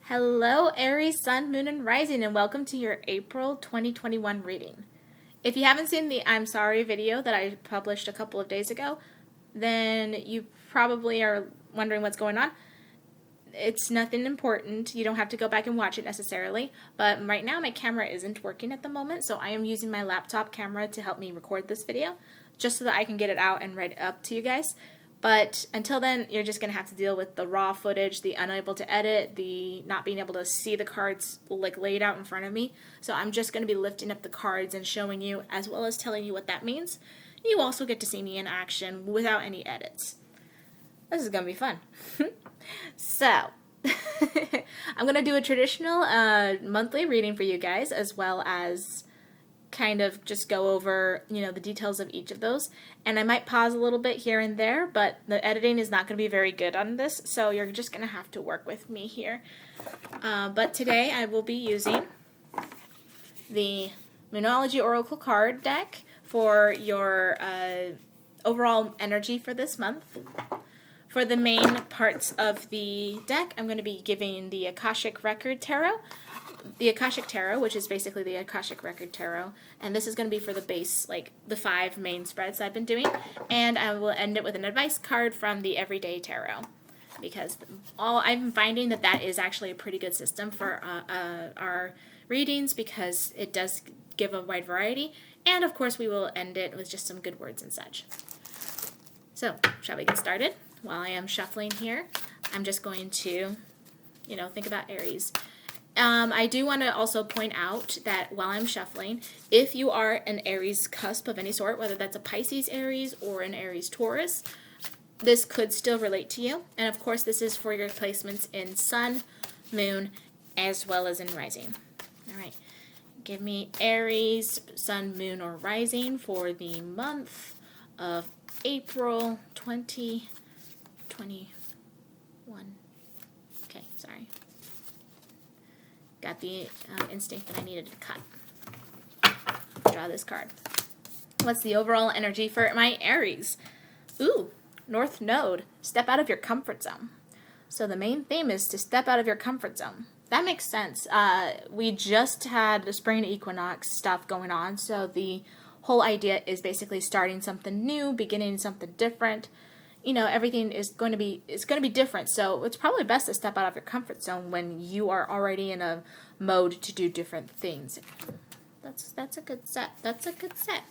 Hello, Aries, Sun, Moon, and Rising, and welcome to your April 2021 reading. If you haven't seen the I'm Sorry video that I published a couple of days ago, then you probably are wondering what's going on. It's nothing important. You don't have to go back and watch it necessarily, but right now my camera isn't working at the moment, so I am using my laptop camera to help me record this video, just so that I can get it out and read it up to you guys. But until then, you're just going to have to deal with the raw footage, the unable to edit, the not being able to see the cards like laid out in front of me. So I'm just going to be lifting up the cards and showing you, as well as telling you what that means. You also get to see me in action without any edits. This is going to be fun. So, I'm going to do a traditional monthly reading for you guys, as well as kind of just go over, the details of each of those. And I might pause a little bit here and there, but the editing is not going to be very good on this, so you're just going to have to work with me here. But today I will be using the Moonology Oracle card deck for your overall energy for this month. For the main parts of the deck, I'm going to be giving the Akashic Record Tarot. The Akashic Tarot, which is basically the Akashic Record Tarot, and this is going to be for the base, like the 5 main spreads I've been doing, and I will end it with an advice card from the Everyday Tarot, because I'm finding that is actually a pretty good system for our readings, because it does give a wide variety, and of course we will end it with just some good words and such. So, shall we get started? While I am shuffling here, I'm just going to, think about Aries. I do want to also point out that while I'm shuffling, if you are an Aries cusp of any sort, whether that's a Pisces Aries or an Aries Taurus, this could still relate to you. And of course, this is for your placements in Sun, Moon, as well as in Rising. All right, give me Aries, Sun, Moon, or Rising for the month of April 2021. Okay, sorry. Got the instinct that I needed to cut. Draw this card. What's the overall energy for my Aries? Ooh, North Node. Step out of your comfort zone. So the main theme is to step out of your comfort zone. That makes sense. We just had the spring equinox stuff going on, so the whole idea is basically starting something new, beginning something different. Everything is going to be different, so it's probably best to step out of your comfort zone when you are already in a mode to do different things. That's a good set. That's a good set.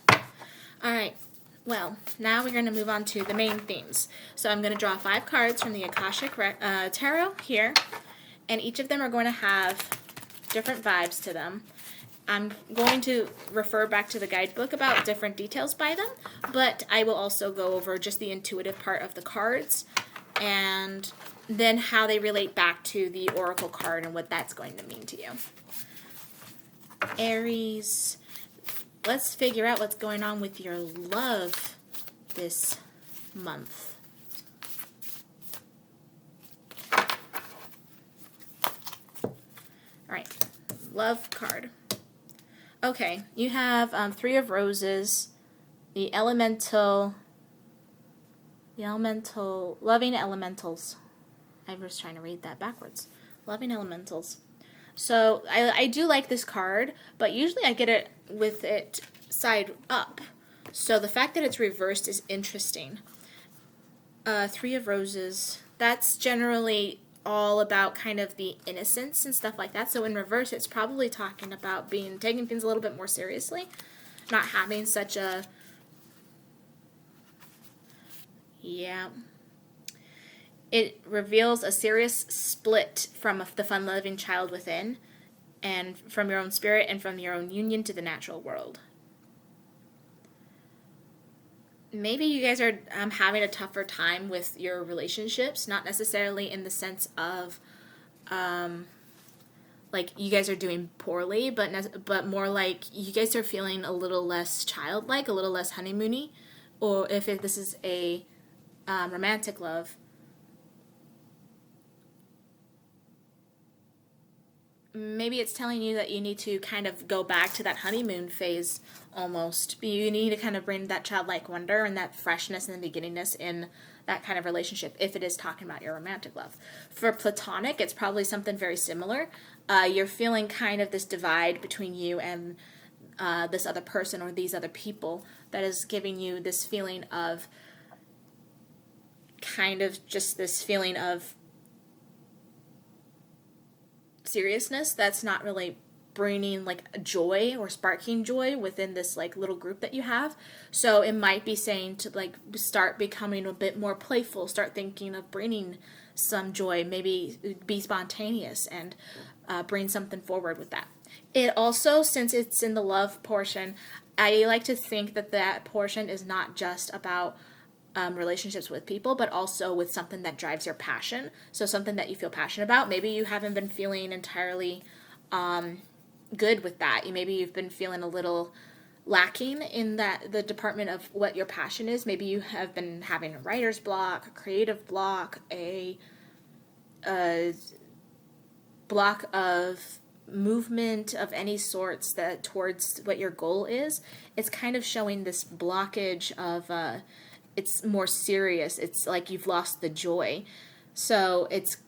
All right. Well, now we're going to move on to the main themes. So I'm going to draw 5 cards from the Akashic Tarot here, and each of them are going to have different vibes to them. I'm going to refer back to the guidebook about different details by them, but I will also go over just the intuitive part of the cards and then how they relate back to the Oracle card and what that's going to mean to you. Aries, let's figure out what's going on with your love this month. All right, love card. Okay, you have 3 of Roses, the loving elementals. I was trying to read that backwards. Loving elementals. So I do like this card, but usually I get it with it side up. So the fact that it's reversed is interesting. 3 of Roses, that's generally all about kind of the innocence and stuff like that. So in reverse, it's probably talking about taking things a little bit more seriously, not having such a, it reveals a serious split from the fun-loving child within, and from your own spirit, and from your own union to the natural world. Maybe you guys are having a tougher time with your relationships, not necessarily in the sense of, like you guys are doing poorly, but more like you guys are feeling a little less childlike, a little less honeymoony, or if this is a romantic love, maybe it's telling you that you need to kind of go back to that honeymoon phase almost. You need to kind of bring that childlike wonder and that freshness and the beginningness in that kind of relationship if it is talking about your romantic love. For platonic, it's probably something very similar. You're feeling kind of this divide between you and this other person or these other people that is giving you this feeling of kind of just this feeling of seriousness that's not really bringing like joy or sparking joy within this like little group that you have. So it might be saying to like start becoming a bit more playful, start thinking of bringing some joy, maybe be spontaneous and bring something forward with that. It also, since it's in the love portion, I like to think that that portion is not just about relationships with people, but also with something that drives your passion. So something that you feel passionate about. Maybe you haven't been feeling entirely good with that. Maybe you've been feeling a little lacking in the department of what your passion is. Maybe you have been having a writer's block, a creative block, a block of movement of any sorts that towards what your goal is. It's kind of showing this blockage of it's more serious. It's like you've lost the joy. So it's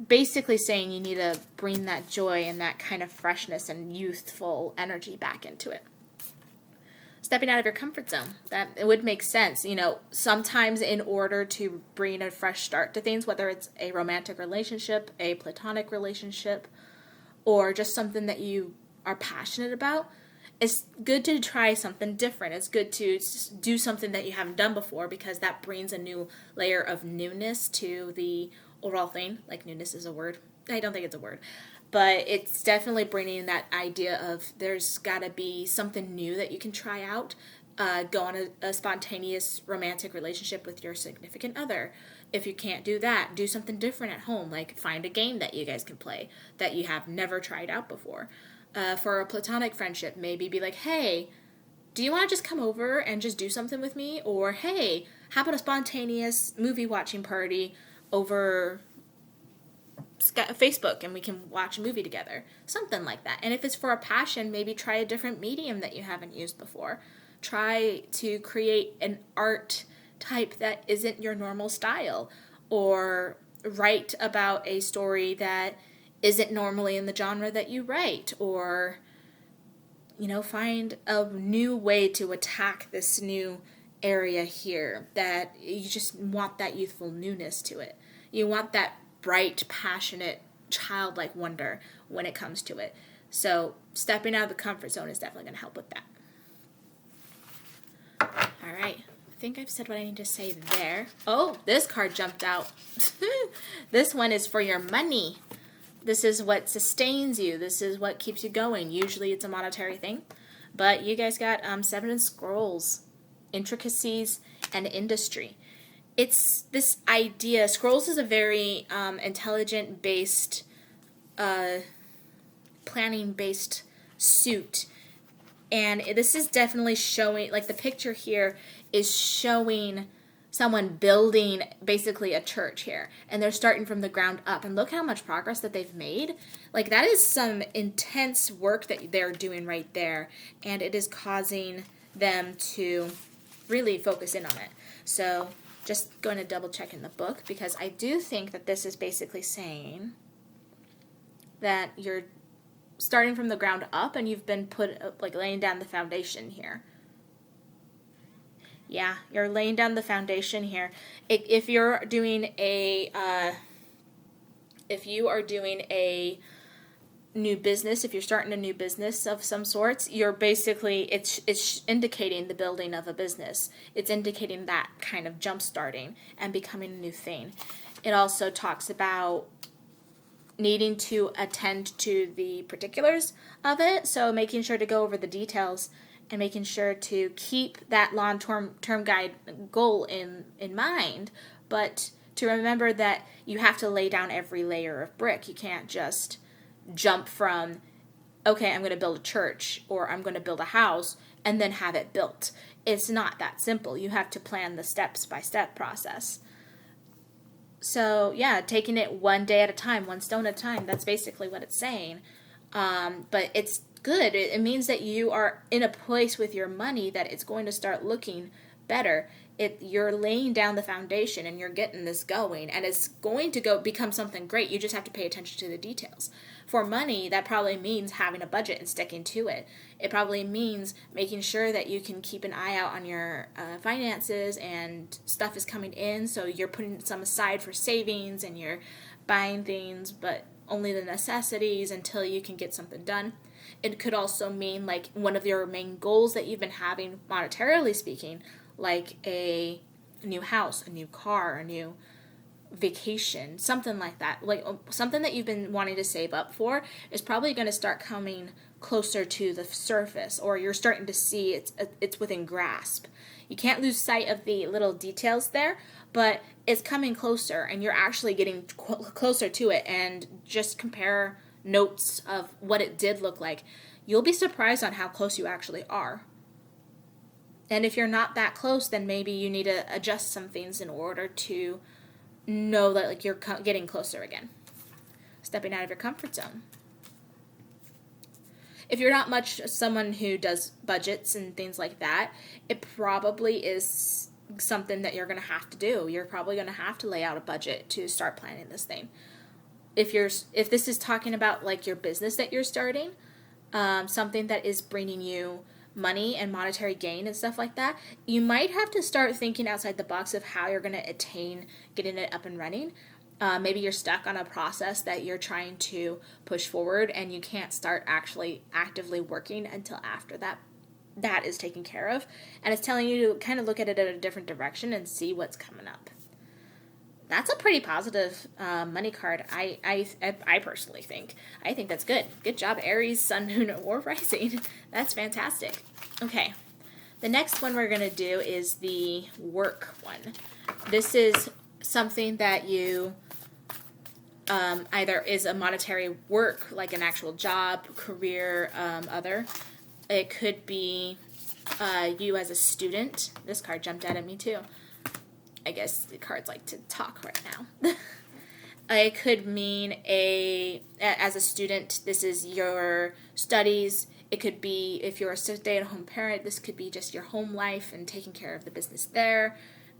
basically saying you need to bring that joy and that kind of freshness and youthful energy back into it. Stepping out of your comfort zone. That it would make sense. Sometimes in order to bring a fresh start to things, whether it's a romantic relationship, a platonic relationship, or just something that you are passionate about, it's good to try something different. It's good to do something that you haven't done before because that brings a new layer of newness to the overall thing. Like newness is a word. I don't think it's a word. But it's definitely bringing that idea of there's got to be something new that you can try out. Go on a spontaneous romantic relationship with your significant other. If you can't do that, do something different at home. Like find a game that you guys can play that you have never tried out before. For a platonic friendship, maybe be like, hey, do you want to just come over and just do something with me? Or, hey, how about a spontaneous movie watching party over Facebook and we can watch a movie together? Something like that. And if it's for a passion, maybe try a different medium that you haven't used before. Try to create an art type that isn't your normal style. Or write about a story that isn't normally in the genre that you write, or find a new way to attack this new area here that you just want that youthful newness to it. You want that bright, passionate, childlike wonder when it comes to it. So stepping out of the comfort zone is definitely going to help with that. All right. I think I've said what I need to say there. Oh, this card jumped out. This one is for your money. This is what sustains you. This is what keeps you going. Usually it's a monetary thing. But you guys got 7 of Scrolls, intricacies, and industry. It's this idea. Scrolls is a very intelligent-based, planning-based suit. And this is definitely showing, like the picture here is showing someone building basically a church here, and they're starting from the ground up, and look how much progress that they've made. Like that is some intense work that they're doing right there, and it is causing them to really focus in on it. So just going to double check in the book, because I do think that this is basically saying that you're starting from the ground up and you've been like laying down the foundation here. Yeah, you're laying down the foundation here. If you're doing a new business, if you're starting a new business of some sorts, you're basically, it's indicating the building of a business. It's indicating that kind of jump starting and becoming a new thing. It also talks about needing to attend to the particulars of it, so making sure to go over the details and making sure to keep that long-term guide goal in mind, but to remember that you have to lay down every layer of brick. You can't just jump from, okay, I'm going to build a church or I'm going to build a house and then have it built. It's not that simple. You have to plan the steps-by-step process. So, yeah, taking it one day at a time, one stone at a time, that's basically what it's saying. But it's good. It means that you are in a place with your money that it's going to start looking better. You're laying down the foundation and you're getting this going, and it's going to go become something great. You just have to pay attention to the details. For money, that probably means having a budget and sticking to it. It probably means making sure that you can keep an eye out on your finances and stuff is coming in, so you're putting some aside for savings and you're buying things, but only the necessities until you can get something done. It could also mean like one of your main goals that you've been having, monetarily speaking, like a new house, a new car, a new vacation, something like that. Like something that you've been wanting to save up for is probably going to start coming closer to the surface, or you're starting to see it's within grasp. You can't lose sight of the little details there, but it's coming closer and you're actually getting closer to it. And just compare notes of what it did look like. You'll be surprised on how close you actually are. And if you're not that close, then maybe you need to adjust some things in order to know that like you're getting closer again. Stepping out of your comfort zone. If you're not much someone who does budgets and things like that, it probably is something that you're going to have to do. You're probably going to have to lay out a budget to start planning this thing. If this is talking about like your business that you're starting, something that is bringing you money and monetary gain and stuff like that, you might have to start thinking outside the box of how you're going to attain getting it up and running. Maybe you're stuck on a process that you're trying to push forward and you can't start actually actively working until after that is taken care of. And it's telling you to kind of look at it in a different direction and see what's coming up. That's a pretty positive money card, I personally think. I think that's good. Good job, Aries, Sun, Moon, or Rising. That's fantastic. Okay, the next one we're going to do is the work one. This is something that you either is a monetary work, like an actual job, career, other. It could be you as a student. This card jumped out at me too. I guess the cards like to talk right now. It could mean as a student, this is your studies. It could be, if you're a stay-at-home parent, this could be just your home life and taking care of the business there.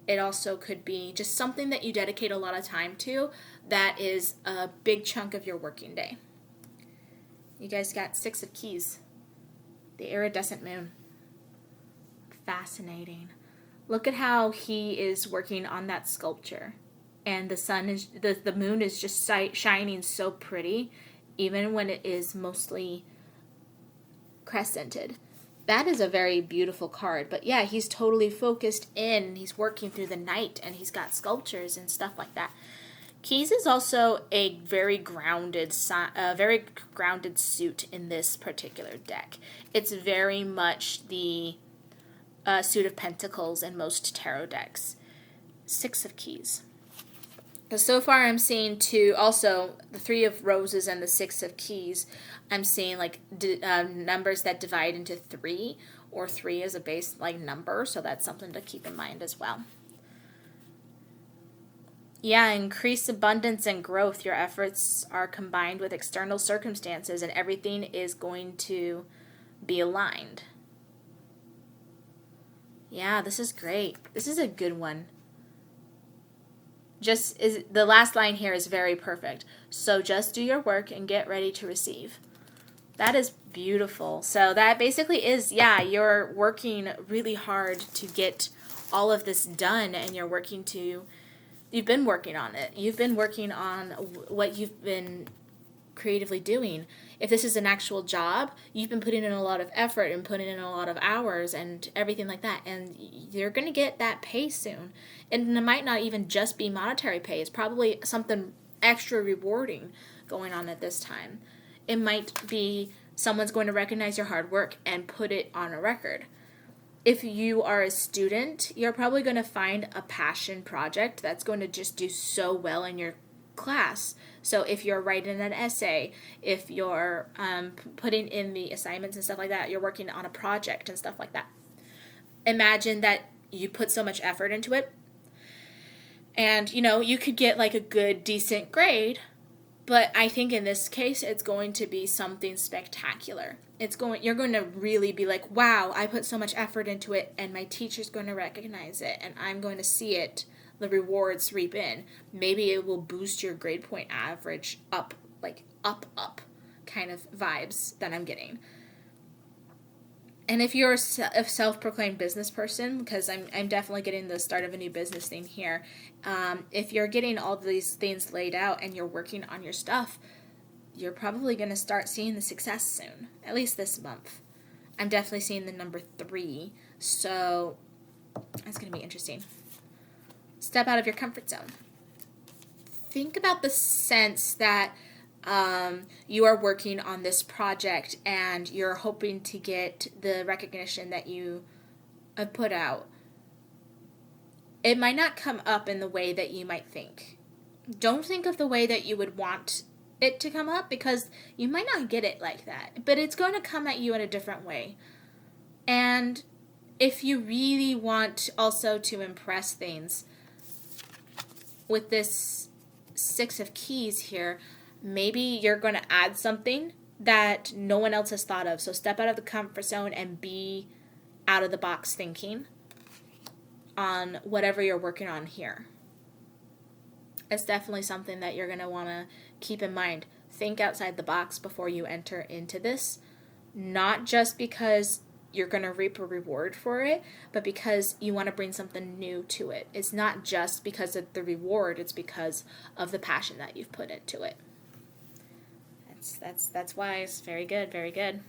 It also could be just something that you dedicate a lot of time to that is a big chunk of your working day. You guys got 6 of Keys. The iridescent moon. Fascinating. Look at how he is working on that sculpture. And the sun is, the moon is just shining so pretty, even when it is mostly crescented. That is a very beautiful card. But yeah, he's totally focused in. He's working through the night, and he's got sculptures and stuff like that. Keys is also a very grounded suit in this particular deck. It's very much the suit of Pentacles in most tarot decks. 6 of Keys. So far I'm seeing also the 3 of Roses and the 6 of Keys. I'm seeing like numbers that divide into 3, or 3 as a base like number, so that's something to keep in mind as well. Yeah, increase abundance and growth. Your efforts are combined with external circumstances, and everything is going to be aligned. Yeah, this is great. This is a good one. The last line here is very perfect. So just do your work and get ready to receive. That is beautiful. So that basically is, yeah, you're working really hard to get all of this done, and you've been working on it. You've been working on what you've been creatively doing. If this is an actual job, you've been putting in a lot of effort and putting in a lot of hours and everything like that, and you're going to get that pay soon. And it might not even just be monetary pay. It's probably something extra rewarding going on at this time. It might be someone's going to recognize your hard work and put it on a record. If you are a student, you're probably going to find a passion project that's going to just do so well in your class. So if you're writing an essay, if you're putting in the assignments and stuff like that, you're working on a project and stuff like that. Imagine that you put so much effort into it, and you could get like a good, decent grade, But I think in this case, it's going to be something spectacular. You're going to really be like, wow, I put so much effort into it, and my teacher's going to recognize it, and I'm going to see it, the rewards reap in. Maybe it will boost your grade point average up, like up kind of vibes that I'm getting. And if you're a self-proclaimed business person, because I'm definitely getting the start of a new business thing here, if you're getting all these things laid out and you're working on your stuff, you're probably going to start seeing the success soon, at least this month. I'm definitely seeing the number 3, so that's going to be interesting. Step out of your comfort zone. Think about the sense that you are working on this project and you're hoping to get the recognition that you have put out. It might not come up in the way that you might think. Don't think of the way that you would want it to come up, because you might not get it like that, but it's going to come at you in a different way. And if you really want also to impress things with this 6 of Keys here, maybe you're going to add something that no one else has thought of. So step out of the comfort zone and be out of the box thinking on whatever you're working on here. It's definitely something that you're going to want to keep in mind. Think outside the box before you enter into this. Not just because you're going to reap a reward for it, but because you want to bring something new to it. It's not just because of the reward, it's because of the passion that you've put into it. That's wise. Very good, very good.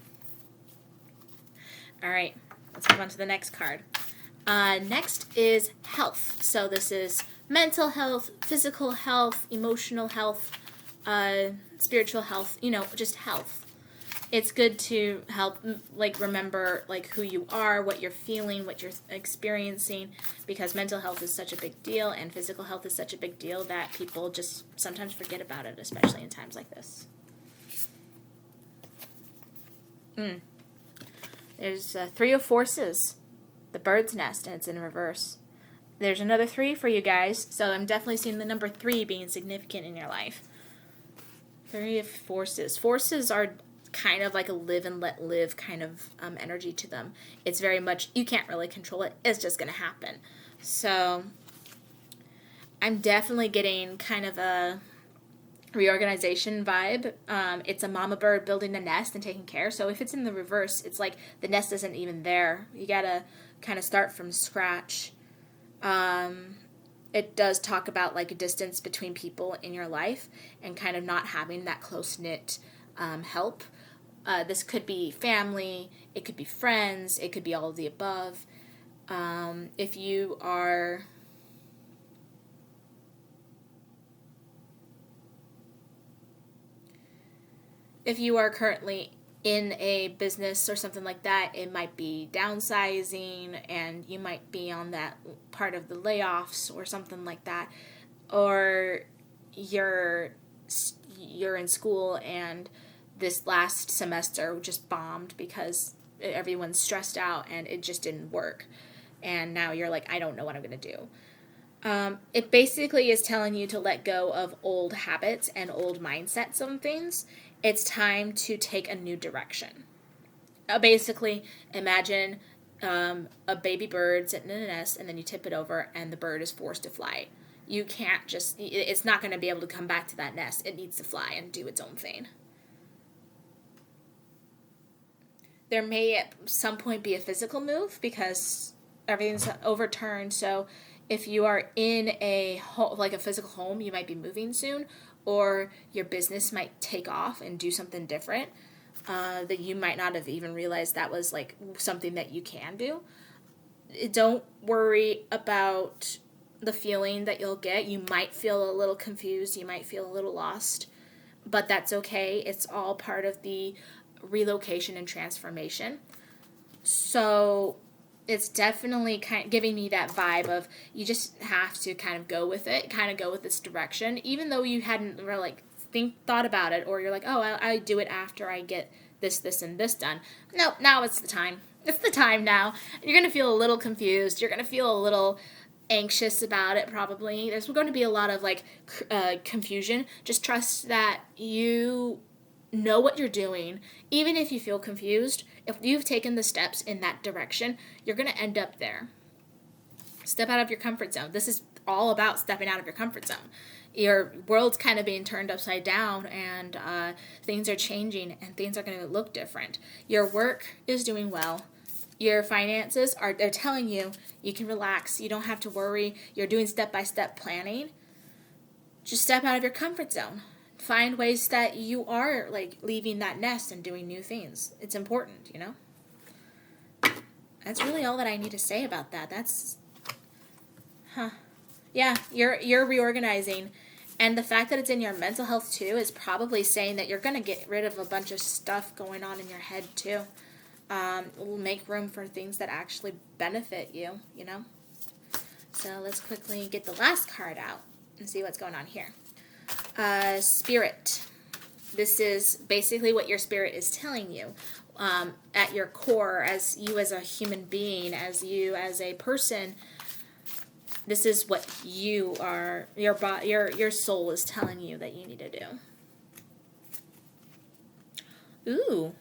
All right, let's move on to the next card. Next is health. So this is mental health, physical health, emotional health, spiritual health, just health. It's good to help, remember, who you are, what you're feeling, what you're experiencing, because mental health is such a big deal, and physical health is such a big deal that people just sometimes forget about it, especially in times like this. There's 3 of Forces, the bird's nest, and it's in reverse. There's another 3 for you guys, so I'm definitely seeing the number 3 being significant in your life. 3 of Forces. Forces are kind of like a live and let live kind of energy to them. It's very much, you can't really control it. It's just going to happen. So I'm definitely getting kind of a reorganization vibe. It's a mama bird building a nest and taking care. So if it's in the reverse, it's like the nest isn't even there. You got to kind of start from scratch. It does talk about a distance between people in your life and kind of not having that close-knit help. This could be family, it could be friends, it could be all of the above. If you are currently in a business or something like that, it might be downsizing and you might be on that part of the layoffs or something like that. Or you're in school and this last semester just bombed because everyone's stressed out and it just didn't work. And now you're like, I don't know what I'm going to do. It basically is telling you to let go of old habits and old mindsets on things. It's time to take a new direction. Basically, imagine a baby bird sitting in a nest, and then you tip it over, and the bird is forced to fly. You can't it's not going to be able to come back to that nest. It needs to fly and do its own thing. There may at some point be a physical move because everything's overturned. So if you are in a physical home, you might be moving soon, or your business might take off and do something different that you might not have even realized that was something that you can do. Don't worry about the feeling that you'll get. You might feel a little confused, you might feel a little lost, but that's okay. It's all part of the relocation and transformation. So it's definitely kind of giving me that vibe of you just have to kind of go with it, kind of go with this direction, even though you hadn't really thought about it, or you're like, oh, I do it after I get this, and this done. No, now it's the time. It's the time now. You're going to feel a little confused. You're going to feel a little anxious about it probably. There's going to be a lot of like confusion. Just trust that you know what you're doing. Even if you feel confused, if you've taken the steps in that direction, you're going to end up there. Step out of your comfort zone. This is all about stepping out of your comfort zone. Your world's kind of being turned upside down, and things are changing, and things are going to look different. Your work is doing well. Your finances they're telling you you can relax. You don't have to worry. You're doing step-by-step planning. Just step out of your comfort zone. Find ways that you are like leaving that nest and doing new things. It's important, you know? That's really all that I need to say about that. Yeah, you're reorganizing. And the fact that it's in your mental health too is probably saying that you're going to get rid of a bunch of stuff going on in your head too. Will make room for things that actually benefit you, you know? So let's quickly get the last card out and see what's going on here. Spirit. This is basically what your spirit is telling you. At your core, as you as a human being, as you as a person, this is what you are, your soul is telling you that you need to do. Ooh.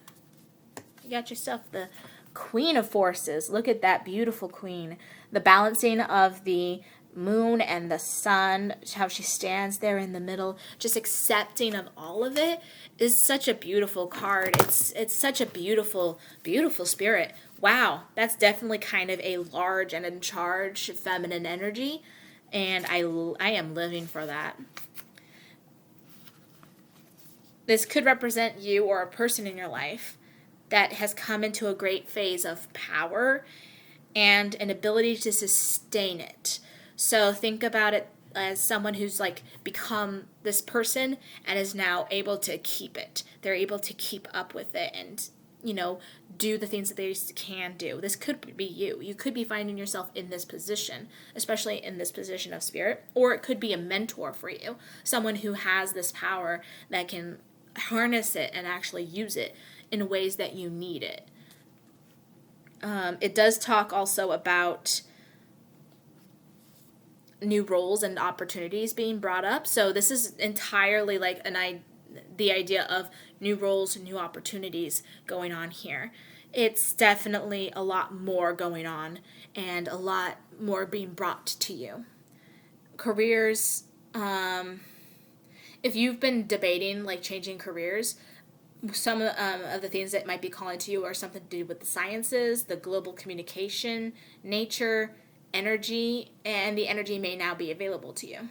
You got yourself the Queen of Forces. Look at that beautiful queen. The balancing of the moon and the sun, how she stands there in the middle, just accepting of all of it, is such a beautiful card. It's such a beautiful, beautiful spirit. Wow, that's definitely kind of a large and in charge feminine energy, and I am living for that. This could represent you or a person in your life that has come into a great phase of power and an ability to sustain it. So think about it as someone who's like become this person and is now able to keep it. They're able to keep up with it and, you know, do the things that they can do. This could be you. You could be finding yourself in this position, especially in this position of spirit, or it could be a mentor for you, someone who has this power that can harness it and actually use it in ways that you need it. It does talk also about new roles and opportunities being brought up. So this is entirely like the idea of new roles and new opportunities going on here. It's definitely a lot more going on and a lot more being brought to you. Careers, if you've been debating like changing careers, some of the things that might be calling to you are something to do with the sciences, the global communication, nature, energy, and the energy may now be available to you.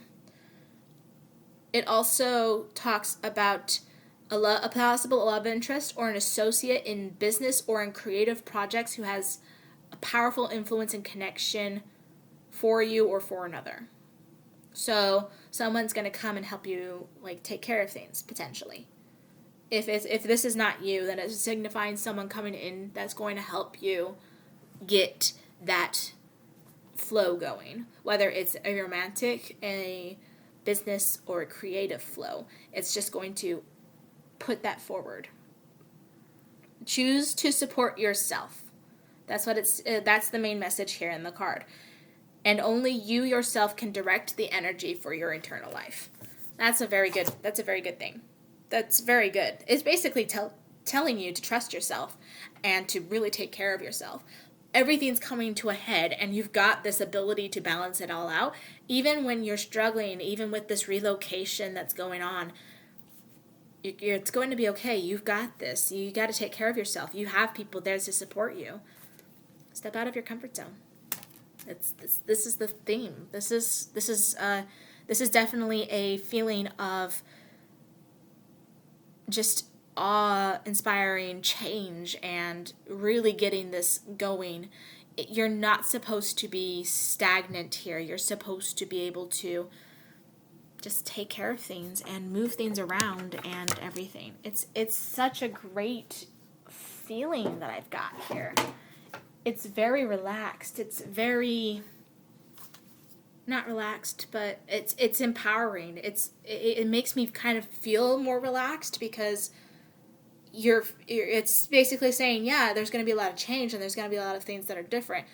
It also talks about a possible love interest or an associate in business or in creative projects who has a powerful influence and connection for you or for another. So someone's going to come and help you like take care of things potentially. If this is not you, then it's signifying someone coming in that's going to help you get that flow going, whether it's a romantic, a business, or a creative flow. It's just going to put that forward. Choose to support yourself. That's the main message here in the card. And only you yourself can direct the energy for your internal life. That's a very good thing. That's very good. It's basically telling you to trust yourself and to really take care of yourself. Everything's coming to a head, and you've got this ability to balance it all out. Even when you're struggling, even with this relocation that's going on, it's going to be okay. You've got this. You got to take care of yourself. You have people there to support you. Step out of your comfort zone. This is the theme. This is definitely a feeling of just awe-inspiring change and really getting this going. You're not supposed to be stagnant here. You're supposed to be able to just take care of things and move things around and everything. It's such a great feeling that I've got here. It's very relaxed. It's very not relaxed, but it's empowering. It makes me kind of feel more relaxed because it's basically saying, yeah, there's going to be a lot of change and there's going to be a lot of things that are different,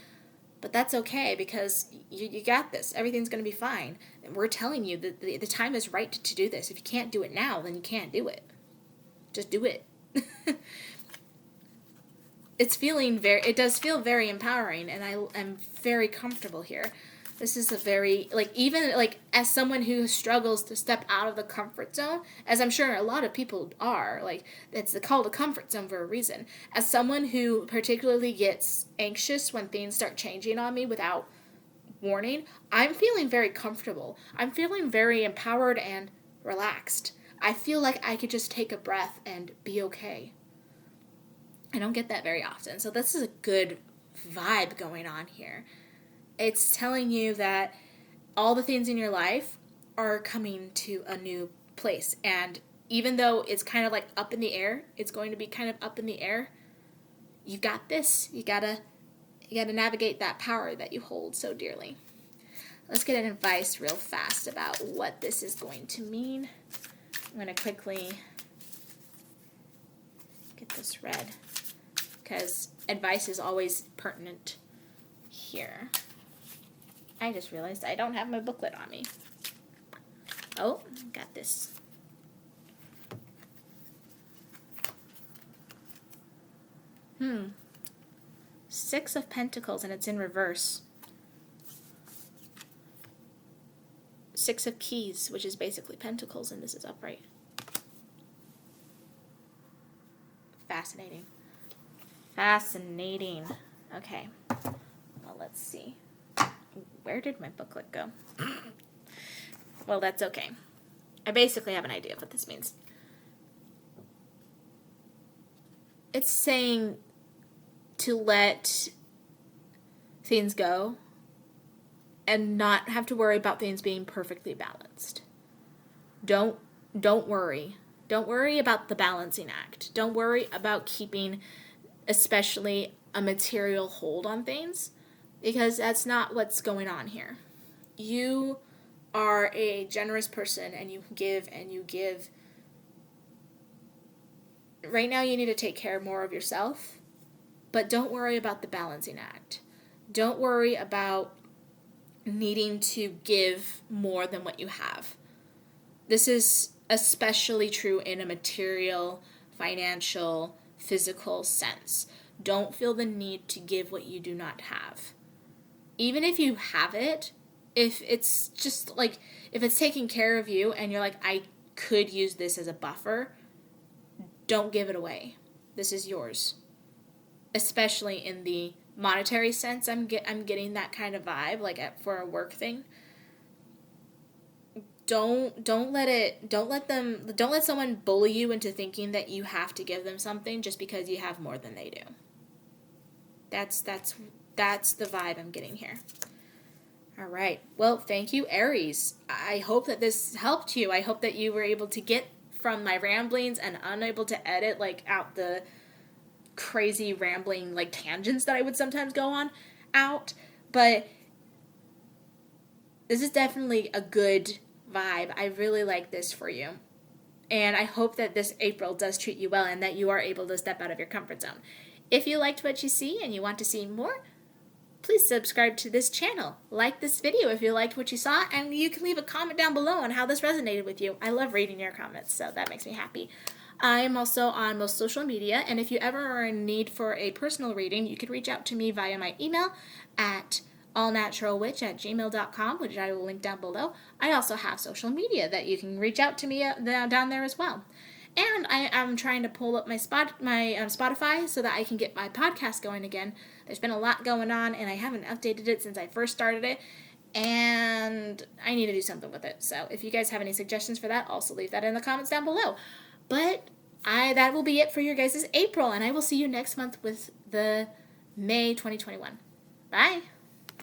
But that's okay because you got this. Everything's going to be fine. And we're telling you that the time is right to do this. If you can't do it now, then you can't do it. Just do it. It does feel very empowering, and I am very comfortable here. This is a very, even as someone who struggles to step out of the comfort zone, as I'm sure a lot of people are, it's called a comfort zone for a reason. As someone who particularly gets anxious when things start changing on me without warning, I'm feeling very comfortable. I'm feeling very empowered and relaxed. I feel like I could just take a breath and be okay. I don't get that very often. So this is a good vibe going on here. It's telling you that all the things in your life are coming to a new place. And even though it's kind of up in the air, it's going to be kind of up in the air, you got this. You gotta navigate that power that you hold so dearly. Let's get an advice real fast about what this is going to mean. I'm going to quickly get this read, because advice is always pertinent here. I just realized I don't have my booklet on me. Oh, got this. Six of Pentacles, and it's in reverse. Six of Keys, which is basically Pentacles, and this is upright. Fascinating. Fascinating. Okay. Well, let's see. Where did my booklet go? Well, that's okay. I basically have an idea of what this means. It's saying to let things go and not have to worry about things being perfectly balanced. Don't worry. Don't worry about the balancing act. Don't worry about keeping especially a material hold on things, because that's not what's going on here. You are a generous person, and you give and you give. Right now you need to take care more of yourself, but don't worry about the balancing act. Don't worry about needing to give more than what you have. This is especially true in a material, financial, physical sense. Don't feel the need to give what you do not have. Even if you have it, if it's just if it's taking care of you and you're like, I could use this as a buffer, don't give it away. This is yours. Especially in the monetary sense, I'm getting that kind of vibe, for a work thing. Don't let someone bully you into thinking that you have to give them something just because you have more than they do. That's the vibe I'm getting here. All right. Well, thank you, Aries. I hope that this helped you. I hope that you were able to get from my ramblings and unable to edit out the crazy rambling tangents that I would sometimes go on out. But this is definitely a good vibe. I really like this for you. And I hope that this April does treat you well and that you are able to step out of your comfort zone. If you liked what you see and you want to see more, please subscribe to this channel. Like this video if you liked what you saw, and you can leave a comment down below on how this resonated with you. I love reading your comments, so that makes me happy. I'm also on most social media, and if you ever are in need for a personal reading, you could reach out to me via my email at allnaturalwitch@gmail.com, which I will link down below. I also have social media that you can reach out to me down there as well. And I am trying to pull up my Spotify so that I can get my podcast going again. There's been a lot going on, and I haven't updated it since I first started it, and I need to do something with it. So if you guys have any suggestions for that, also leave that in the comments down below. But that will be it for your guys' April, and I will see you next month with the May 2021. Bye!